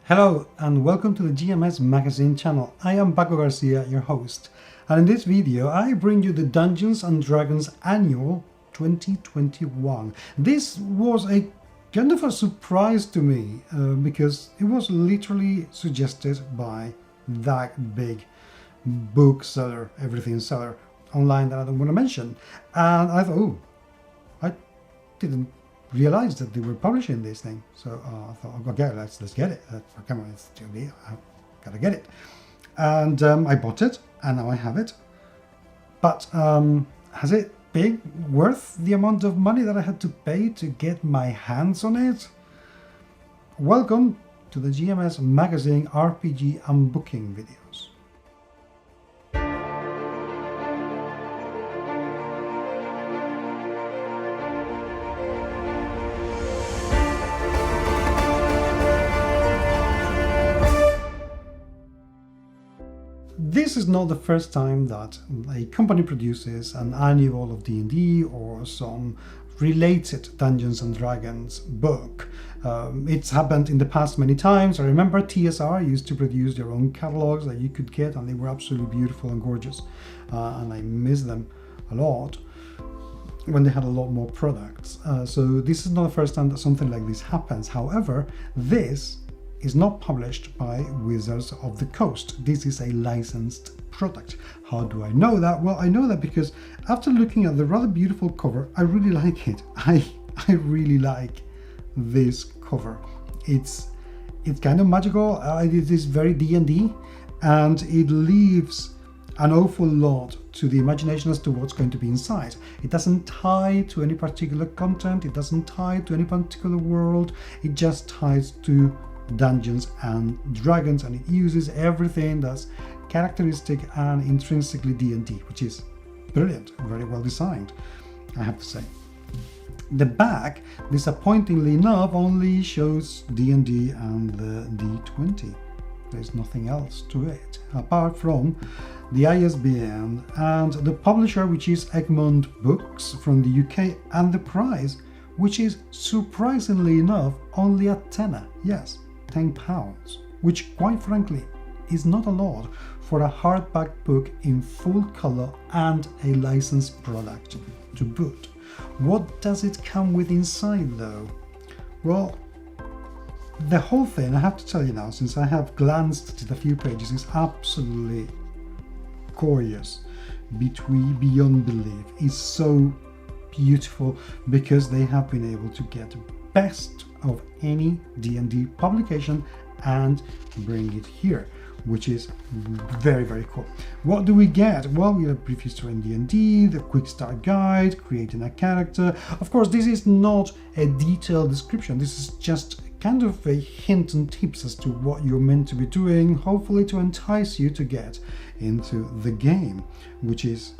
Hello and welcome to the GMS Magazine channel. I am Paco Garcia, your host, and in this video I bring you the Dungeons and Dragons Annual 2021. This was a kind of a surprise to me because it was literally suggested by that big bookseller, everything seller online that I don't want to mention, and I thought, oh, I didn't realized that they were publishing this thing, so I thought, okay, let's get it. Come on, it's TV. I gotta get it, and I bought it, and now I have it. But has it been worth the amount of money that I had to pay to get my hands on it? Welcome to the GMS Magazine RPG unbooking videos. This is not the first time that a company produces an annual of D&D or some related Dungeons and Dragons book. It's happened in the past many times. I remember TSR used to produce their own catalogs that you could get, and they were absolutely beautiful and gorgeous. And I miss them a lot when they had a lot more products. So this is not the first time that something like this happens. However, this is not published by Wizards of the Coast. This is a licensed product. How do I know that? Well, I know that because after looking at the rather beautiful cover, I really like it. I really like this cover. It's kind of magical. It is very D&D, and it leaves an awful lot to the imagination as to what's going to be inside. It doesn't tie to any particular content. It doesn't tie to any particular world. It just ties to Dungeons and Dragons, and it uses everything that's characteristic and intrinsically D&D, which is brilliant, very well designed, I have to say. The back, disappointingly enough, only shows D&D and the D20. There's nothing else to it apart from the ISBN and the publisher, which is Egmont Books from the UK, and the price, which is surprisingly enough only a tenner. Yes, £10, which quite frankly is not a lot for a hardback book in full color and a licensed product to boot. What does it come with inside though? Well, the whole thing, I have to tell you now, since I have glanced at a few pages, is absolutely gorgeous, beyond belief. It's so beautiful because they have been able to get best of any D&D publication and bring it here, which is very, very cool. What do we get? Well, we have a brief history in D&D, the quick start guide, creating a character. Of course, this is not a detailed description. This is just kind of a hint and tips as to what you're meant to be doing, hopefully to entice you to get into the game, which is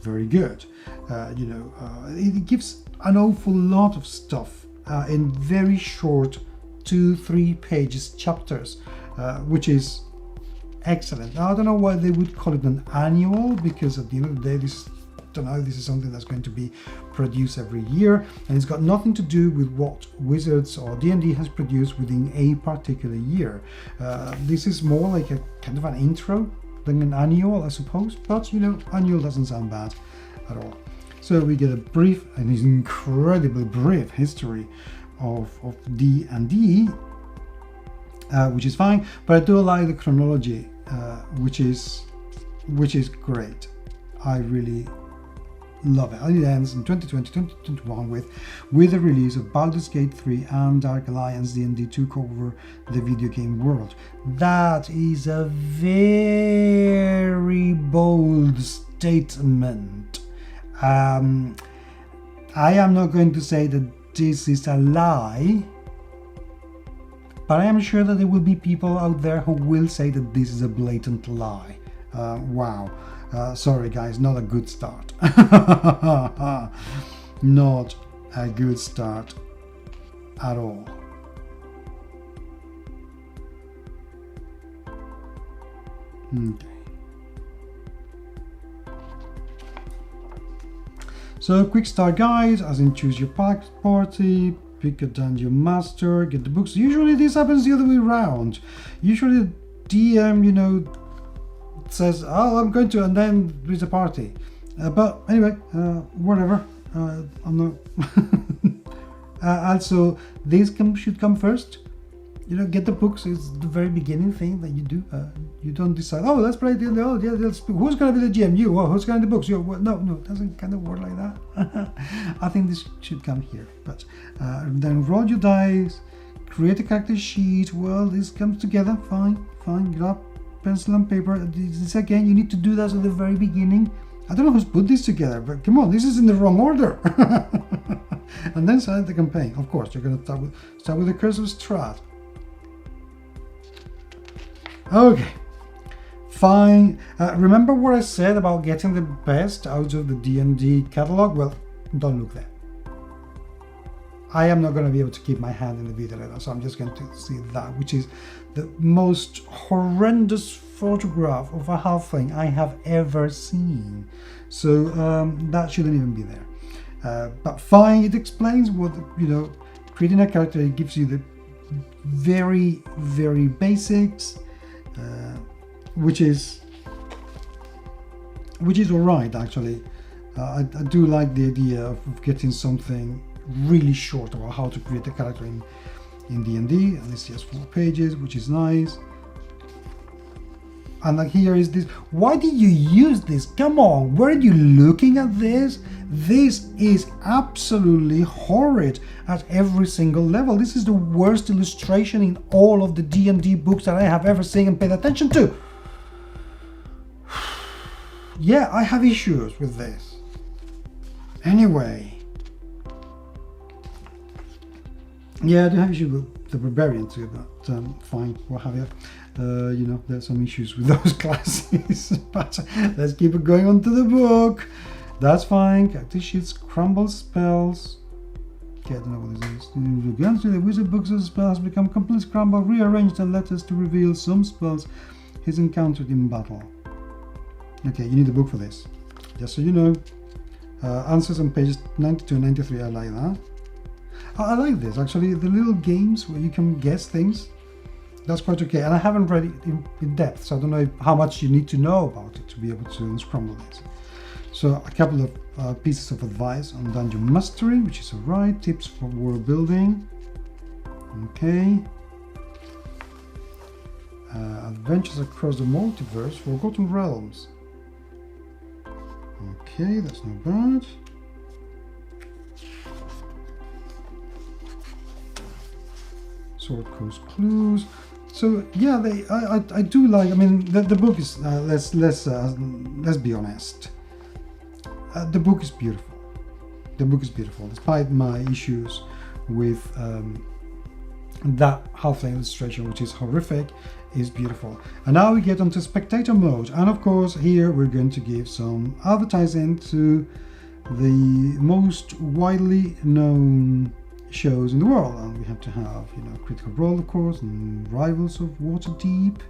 very good. It gives an awful lot of stuff in very short 2-3 pages chapters, which is excellent. Now, I don't know why they would call it an annual, because at the end of the day, this is something that's going to be produced every year, and it's got nothing to do with what Wizards or D&D has produced within a particular year. This is more like a kind of an intro than an annual, I suppose, but annual doesn't sound bad at all. So we get a brief, and it's incredibly brief history of D&D, which is fine, but I do like the chronology, which is great. I really love it. And it ends in 2020-2021 with the release of Baldur's Gate 3 and Dark Alliance D&D took over the video game world. That is a very bold statement. I am not going to say that this is a lie, but I am sure that there will be people out there who will say that this is a blatant lie. Wow. Sorry guys, not a good start. Not a good start at all. Okay. So quick start guide, as in choose your party, pick a dungeon master, get the books. Usually this happens the other way around. Usually the DM, you know, says, oh, I'm going to, and then there's a party. But anyway, whatever. I'm not. Also, these should come first. You know, get the books is the very beginning thing that you do. You don't decide, oh, let's play the, oh, yeah, who's going to be the GM? You. Well, who's going to the books? You. Well, no, it doesn't kind of work like that. I think this should come here. But then roll your dice, create a character sheet. Well, this comes together. Fine. Grab pencil and paper. This again, you need to do that at the very beginning. I don't know who's put this together, but come on, this is in the wrong order. And then start the campaign. Of course, you're going to start with the Curse of Strahd. Okay, fine. Remember what I said about getting the best out of the D&D catalog? Well, don't look there. I am not going to be able to keep my hand in the video later, so I'm just going to see that, which is the most horrendous photograph of a halfling I have ever seen. So that shouldn't even be there. But fine, it explains what, you know, creating a character, it gives you the very, very basics. Which is all right, actually. I do like the idea of getting something really short about how to create a character in D&D, and it's just 4 pages, which is nice. And like here is this. Why did you use this? Come on, weren't you looking at this? This is absolutely horrid at every single level. This is the worst illustration in all of the D&D books that I have ever seen and paid attention to. Yeah, I have issues with this. Anyway. Yeah, I do have issues with the barbarian too, but fine, what have you. You know, there's some issues with those classes, but let's keep it going on to the book. That's fine. Character sheets, crumble spells. Okay, I don't know what this is. Against the wizard books of spells become completely scrambled, rearranged, and letters to reveal some spells he's encountered in battle. Okay, you need a book for this. Just so you know. Answers on pages 92 and 93. I like that. I like this actually. The little games where you can guess things. That's quite okay, and I haven't read it in depth, so I don't know how much you need to know about it to be able to unscramble it. So a couple of pieces of advice on dungeon mastery, which is alright. Tips for world building. Okay. Adventures across the multiverse, Forgotten Realms. Okay, that's not bad. Sword Coast Clues. So yeah, I do like. I mean, the book is let's be honest. The book is beautiful. The book is beautiful, despite my issues with that halfling illustration, which is horrific. Is beautiful. And now we get onto Spectator Mode, and of course here we're going to give some advertising to the most widely known shows in the world, and we have to have, you know, Critical Role, of course, and Rivals of Waterdeep,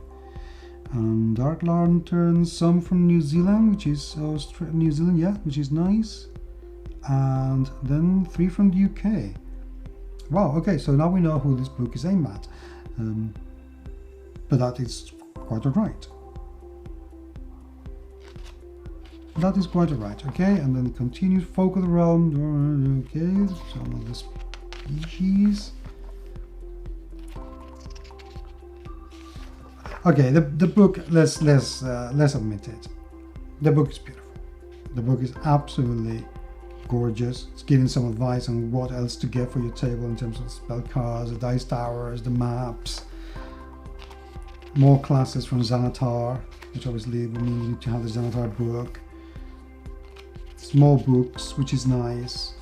and Dark Lanterns, some from New Zealand, which is New Zealand, yeah, which is nice, and then 3 from the UK. Wow, okay, so now we know who this book is aimed at, but that is quite alright. That is quite alright, okay, and then continues Folk of the Realm, okay, some of the species. Okay, the book, let's admit it. The book is beautiful. The book is absolutely gorgeous. It's giving some advice on what else to get for your table in terms of spell cards, the dice towers, the maps. More classes from Xanatar, which obviously we need to have the Xanatar book. Small books, which is nice.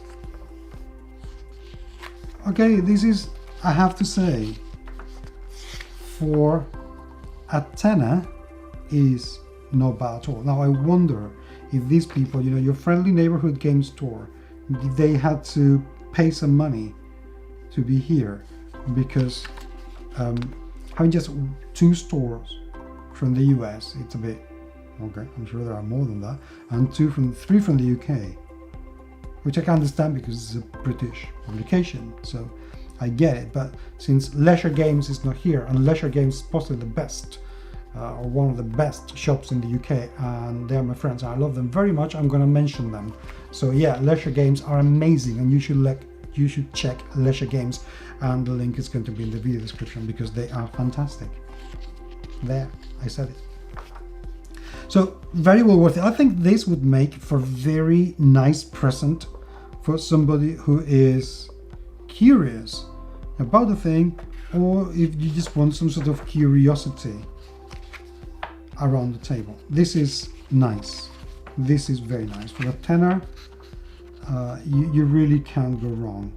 Okay, this is, I have to say, for a tenner is not bad at all. Now I wonder if these people, you know, your friendly neighborhood game store, they had to pay some money to be here, because having just 2 stores from the US, it's a bit okay. I'm sure there are more than that, and 3 from the UK, which I can understand because it's a British publication. So I get it, but since Leisure Games is not here, and Leisure Games is possibly the best, or one of the best shops in the UK, and they're my friends, I love them very much, I'm gonna mention them. So yeah, Leisure Games are amazing, and you should check Leisure Games, and the link is going to be in the video description because they are fantastic. There, I said it. So very well worth it. I think this would make for a very nice present for somebody who is curious about the thing, or if you just want some sort of curiosity around the table. This is nice. This is very nice. For a tenner, you really can't go wrong.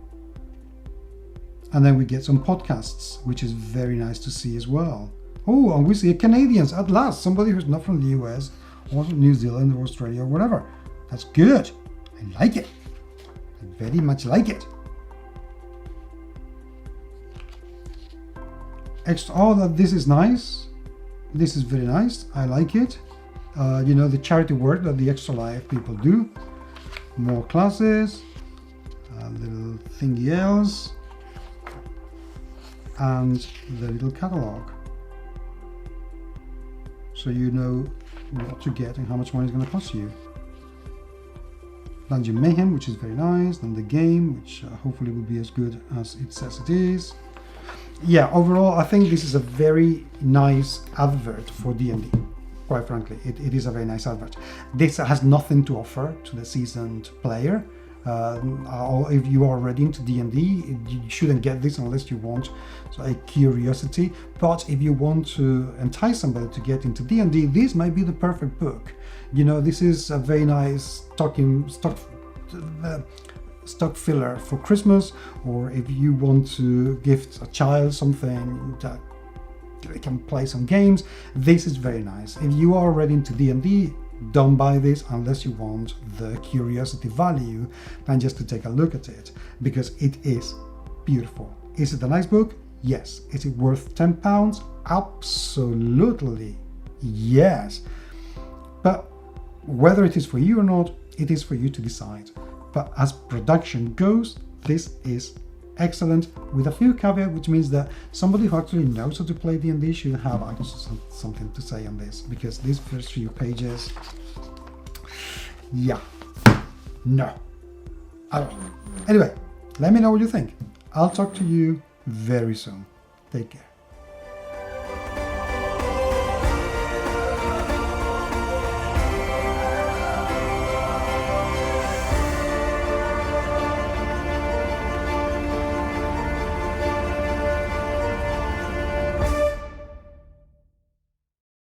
And then we get some podcasts, which is very nice to see as well. Oh, and we see Canadians at last, somebody who's not from the US or New Zealand or Australia or whatever. That's good. I like it. I very much like it. This is nice. This is very nice. I like it. You know, the charity work that the Extra Life people do. More classes, little thingy else, and the little catalog. So you know what to get and how much money it's going to cost you. Dungeon Mayhem, which is very nice, then the game, which hopefully will be as good as it says it is. Yeah, overall, I think this is a very nice advert for D&D. Quite frankly, it is a very nice advert. This has nothing to offer to the seasoned player. Or if you are already into D&D, you shouldn't get this unless you want a curiosity. But if you want to entice somebody to get into D&D, this might be the perfect book. You know, this is a very nice stock filler for Christmas, or if you want to gift a child something that they can play some games, this is very nice. If you are already into D&D, don't buy this unless you want the curiosity value than just to take a look at it, because it is beautiful. Is it a nice book? Yes. Is it worth £10? Absolutely yes. But whether it is for you or not, it is for you to decide. But as production goes, this is excellent, with a few caveats, which means that somebody who actually knows how to play D&D should have something to say on this, because these first few pages, yeah, no, I don't know. Anyway, let me know what you think. I'll talk to you very soon. Take care.